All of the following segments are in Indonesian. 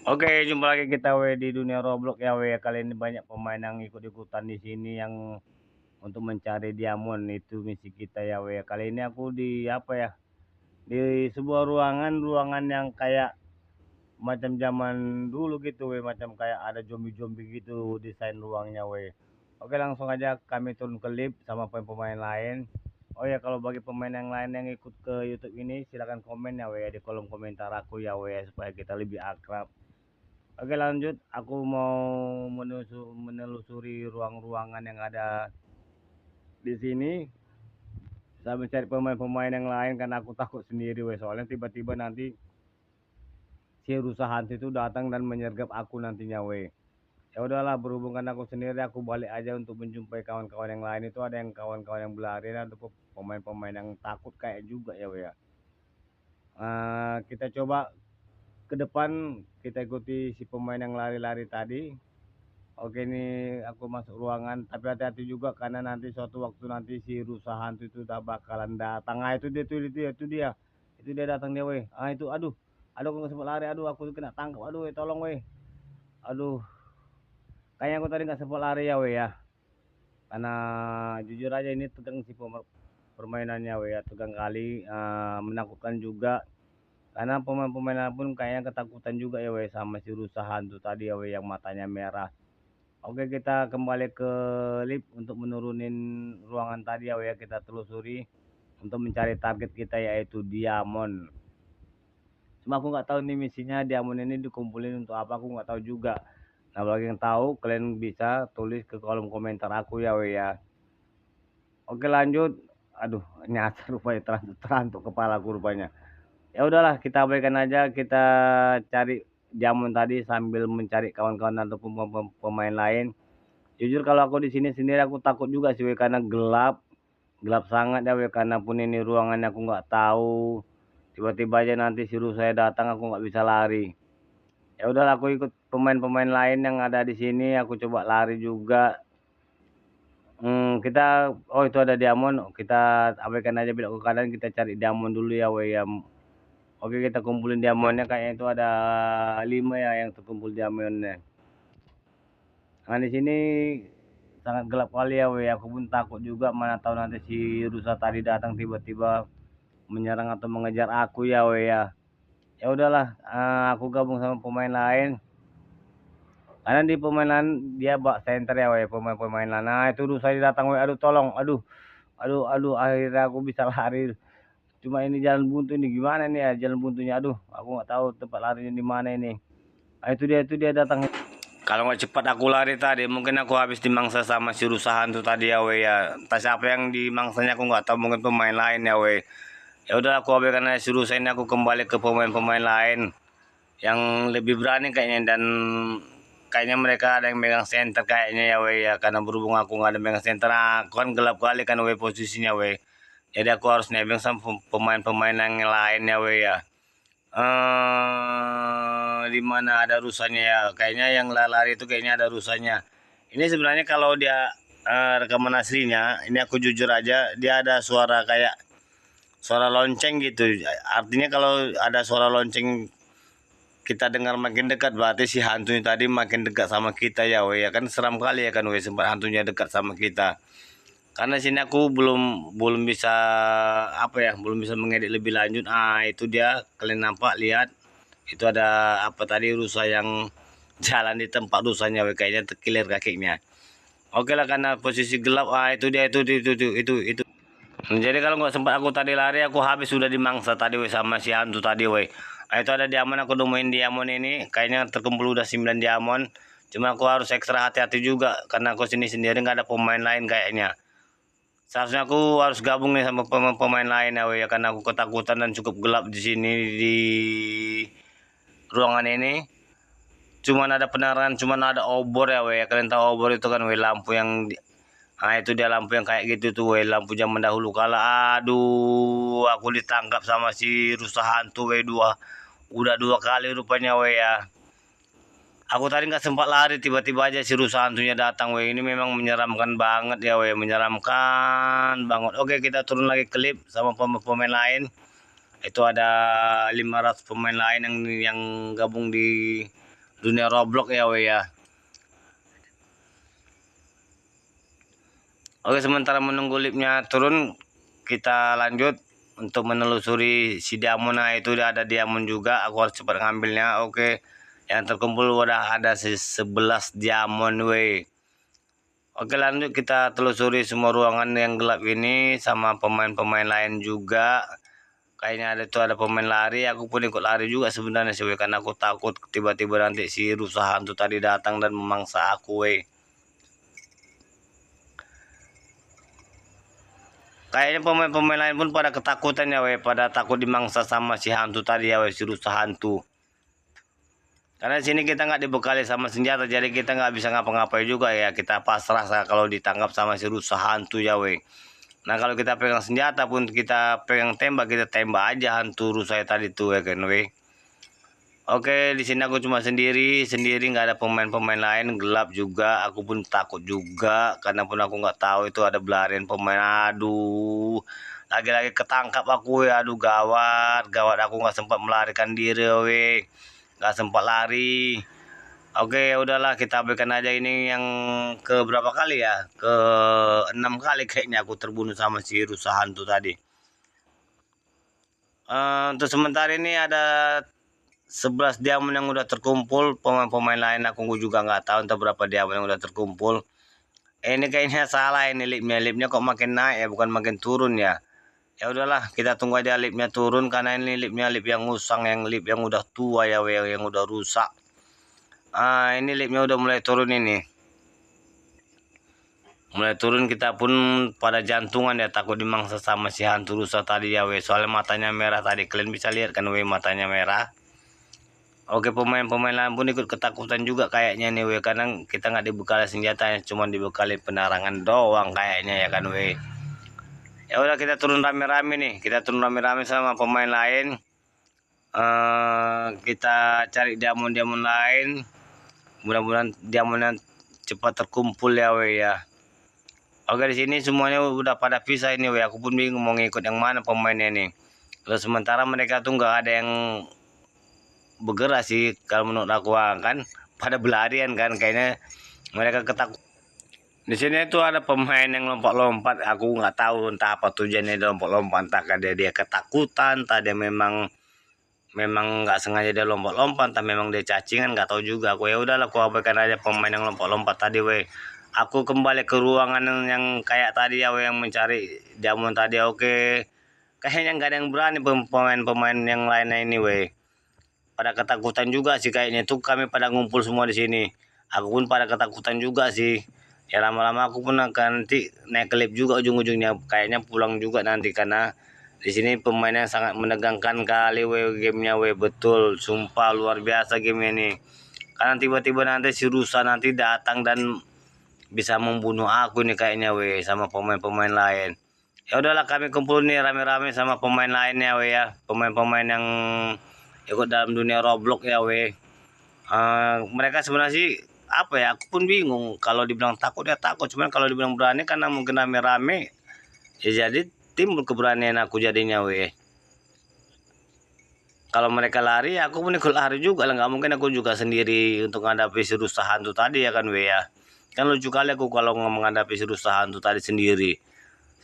Oke, jumpa lagi kita di dunia Roblox ya Kali ini banyak pemain yang ikut-ikutan di sini yang untuk mencari diamond itu misi kita ya Kali ini aku di apa ya? Di sebuah ruangan yang kayak macam zaman dulu gitu macam kayak ada zombie-zombie gitu desain ruangnya Oke, langsung aja kami turun ke lift sama pemain lain. Oh ya, kalau bagi pemain yang lain yang ikut ke YouTube ini silakan komen ya di kolom komentar aku ya supaya kita lebih akrab. Oke, lanjut. Aku mau menelusuri ruang-ruangan yang ada di sini. Saya mencari pemain-pemain yang lain karena aku takut sendiri soalnya tiba-tiba nanti si rusa hantu itu datang dan menyergap aku nantinya Ya udahlah, berhubung kan aku sendiri, aku balik aja untuk menjumpai kawan-kawan yang lain. Itu ada yang kawan-kawan yang berlari dan ada pemain-pemain yang takut kayak juga ya. Kita coba ke depan, kita ikuti si pemain yang lari-lari tadi. Oke, ini aku masuk ruangan, tapi hati-hati juga karena nanti suatu waktu nanti si rusa hantu itu udah bakalan datang. Ah, itu dia datang dia itu aduh aku nggak sempat lari, aduh aku kena tangkap, aduh tolong aduh kayaknya aku tadi nggak sempat lari ya karena jujur aja ini tegang sih permainannya tegang kali, menakutkan juga karena pemain-pemain pun kayaknya ketakutan juga ya sama si rusa hantu tadi ya yang matanya merah. Oke, kita kembali ke lift untuk menurunin ruangan tadi ya kita telusuri untuk mencari target kita yaitu diamond. Cuma aku nggak tahu nih misinya diamond ini dikumpulin untuk apa, aku nggak tahu juga. Nah, bagi yang tahu kalian bisa tulis ke kolom komentar aku ya. Oke, lanjut. Aduh, nyasar rupanya terantuk kepala aku rupanya. Ya udahlah, kita abaikan aja, kita cari diamond tadi sambil mencari kawan-kawan ataupun pemain lain. Jujur kalau aku di sini sendiri aku takut juga sih karena gelap sangat ya karena pun ini ruangannya aku nggak tahu. Tiba-tiba aja nanti suruh saya datang aku nggak bisa lari. Ya udahlah, aku ikut pemain-pemain lain yang ada di sini, aku coba lari juga. Itu ada diamond, kita abaikan aja belok ke kanan, kita cari diamond dulu ya ya. Oke, kita kumpulin diamondnya, kayaknya itu ada 5 ya yang terkumpul diamondnya. Nah, di sini sangat gelap kali ya aku pun takut juga, mana tahu nanti si rusa tadi datang tiba-tiba menyerang atau mengejar aku ya. Ya udahlah, aku gabung sama pemain lain. Karena di pemain lain dia bak center ya pemain-pemain lain. Nah, itu rusa datang aduh tolong, aduh akhirnya aku bisa lari. Cuma ini jalan buntu ini gimana nih ya jalan buntunya, aduh aku nggak tahu tempat larinya di mana ini. Nah, itu dia datang. Kalau nggak cepat aku lari tadi, mungkin aku habis dimangsa sama si rusa hantu tadi ya. Entah siapa yang dimangsanya aku nggak tahu, mungkin pemain lain ya Ya udah, aku abaikan aja si rusa ini, aku kembali ke pemain-pemain lain yang lebih berani kayaknya, dan kayaknya mereka ada yang megang center kayaknya ya karena berhubung aku nggak ada megang center, aku kan gelap kali kan posisinya Jadi aku harus nebeng sama pemain-pemain yang lain ya di mana ada rusanya ya, kayaknya yang lari itu kayaknya ada rusanya. Ini sebenarnya kalau dia rekaman aslinya, ini aku jujur aja, dia ada suara kayak suara lonceng gitu. Artinya kalau ada suara lonceng kita dengar makin dekat, berarti si hantunya tadi makin dekat sama kita ya kan seram kali ya kan sempat hantunya dekat sama kita. Karena sini aku belum bisa belum bisa mengedit lebih lanjut. Itu dia, kalian nampak lihat itu ada apa tadi, rusa yang jalan di tempat rusanya kayaknya terkilir kakinya. Oke lah, karena posisi gelap, itu dia, itu. Jadi kalau nggak sempat aku tadi lari, aku habis sudah dimangsa tadi sama si hantu tadi itu ada diamond, aku nemuin diamond ini, kayaknya terkumpul udah 9 diamond. Cuma aku harus ekstra hati-hati juga karena aku sini sendiri, nggak ada pemain lain kayaknya. Seharusnya aku harus gabung nih sama pemain lain ya karena aku ketakutan dan cukup gelap di sini di ruangan ini. Cuman ada penerangan, cuman ada obor ya kalian tahu obor itu kan lampu yang itu dia lampu yang kayak gitu tuh lampu zaman dahulu kala. Aduh, aku ditangkap sama si rusa hantu udah 2 kali rupanya ya. Aku tadi nggak sempat lari, tiba-tiba aja si rusa hantunya datang ini memang menyeramkan banget ya menyeramkan banget. Oke, kita turun lagi ke lift sama pemain lain. Itu ada 500 pemain lain yang gabung di dunia Roblox ya weh ya. Oke, sementara menunggu lipnya turun, kita lanjut untuk menelusuri si diamond. Nah, itu udah ada diamond juga, aku harus cepat ngambilnya. Oke, yang terkumpul udah ada 11 diamond weh. Oke, lanjut kita telusuri semua ruangan yang gelap ini sama pemain-pemain lain juga. Kayaknya ada pemain lari, aku pun ikut lari juga sebenarnya sih, karena aku takut tiba-tiba nanti si rusa hantu tadi datang dan memangsa aku weh. Kayaknya pemain-pemain lain pun pada ketakutan ya weh, pada takut dimangsa sama si hantu tadi ya weh, si rusa hantu. Karena di sini kita nggak dibekali sama senjata, jadi kita nggak bisa ngapa-ngapain juga ya. Kita pasrah kalau ditangkap sama si rusa hantu ya weh. Nah, kalau kita pegang senjata pun, kita pegang tembak, kita tembak aja hantu rusa tadi tuh ya kan weh. Oke, di sini aku cuma sendiri nggak ada pemain-pemain lain, gelap juga. Aku pun takut juga, karena pun aku nggak tahu itu ada belarian pemain. Aduh, lagi-lagi ketangkap aku ya. Aduh, gawat, aku nggak sempat melarikan diri, weh, nggak sempat lari. Oke, udahlah, kita abaikan aja. Ini yang ke berapa kali ya? Ke 6 kali kayaknya aku terbunuh sama si rusa hantu tadi. Untuk sementara ini ada 11 diamond yang udah terkumpul. Pemain-pemain lain aku juga nggak tahu entah berapa diamond yang udah terkumpul. Ini kayaknya salah, ini lipnya kok makin naik ya, bukan makin turun ya. Ya udahlah, kita tunggu aja lipnya turun, karena ini lip yang usang, lip yang udah tua ya, yang udah rusak. Ini lipnya udah mulai turun ini. Mulai turun, kita pun pada jantungan ya, takut dimangsa sama si hantu rusa tadi ya weh. Soalnya matanya merah tadi, kalian bisa lihat kan weh, matanya merah. Oke, pemain-pemain lain pun ikut ketakutan juga kayaknya nih weh, karena kita nggak dibekali senjata, cuma dibekali penerangan doang kayaknya ya kan weh. Ya udah, kita turun rame-rame nih, sama pemain lain. Kita cari diamond lain, mudah-mudahan diamondnya cepat terkumpul ya weh ya. Oke, di sini semuanya udah pada pisah ini weh, aku pun bingung mau ngikut yang mana pemainnya nih. Terus sementara mereka tuh nggak ada yang bergerak sih, kalau menurut aku kan pada belarian kan, kayaknya mereka ketakut. Di sini tuh ada pemain yang lompat-lompat, aku nggak tahu entah apa tujuannya dia lompat-lompat, entah dia ketakutan, entah dia memang nggak sengaja dia lompat-lompat, entah memang dia cacingan, nggak tahu juga aku. Ya udahlah, aku abaikan aja pemain yang lompat-lompat tadi weh. Aku kembali ke ruangan yang kayak tadi ya weh, yang mencari diamond tadi. Oke, kayaknya nggak ada yang berani pemain-pemain yang lainnya ini weh. Pada ketakutan juga sih kayaknya tuh, kami pada ngumpul semua di sini. Aku pun pada ketakutan juga sih. Ya lama-lama aku pun akan nanti naik klip juga ujung-ujungnya, kayaknya pulang juga nanti, karena di sini pemainnya sangat menegangkan kali weh, gamenya weh, betul, sumpah luar biasa game ini. Karena tiba-tiba nanti si rusa nanti datang dan bisa membunuh aku nih kayaknya weh, sama pemain-pemain lain. Ya udahlah, kami kumpul nih rame-rame sama pemain lainnya weh ya, pemain-pemain yang ikut dalam dunia Roblox ya weh. Mereka sebenarnya sih apa ya, aku pun bingung. Kalau dibilang takut ya takut, cuman kalau dibilang berani, karena mungkin rame-rame ya, jadi timbul keberanian aku jadinya weh. Kalau mereka lari, aku pun ikut lari juga lah, nggak mungkin aku juga sendiri untuk menghadapi si rusa hantu tadi ya kan weh ya. Kan lucu kali aku kalau menghadapi si rusa hantu tadi sendiri.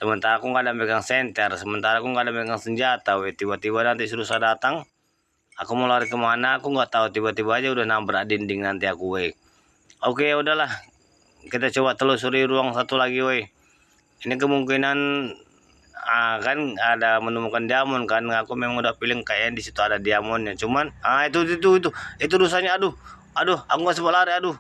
Sementara aku nggak ada megang senter, sementara aku nggak ada megang senjata weh. Tiba-tiba nanti si rusa datang, aku mau lari kemana aku nggak tahu, tiba-tiba aja udah nabrak dinding nanti aku weh. Oke, ya udahlah, kita coba telusuri ruang satu lagi weh. Ini kemungkinan kan ada menemukan diamond kan, aku memang udah feeling kayaknya di situ ada diamondnya, cuman itu rusanya. Aduh, aku nggak sempat lari. Aduh.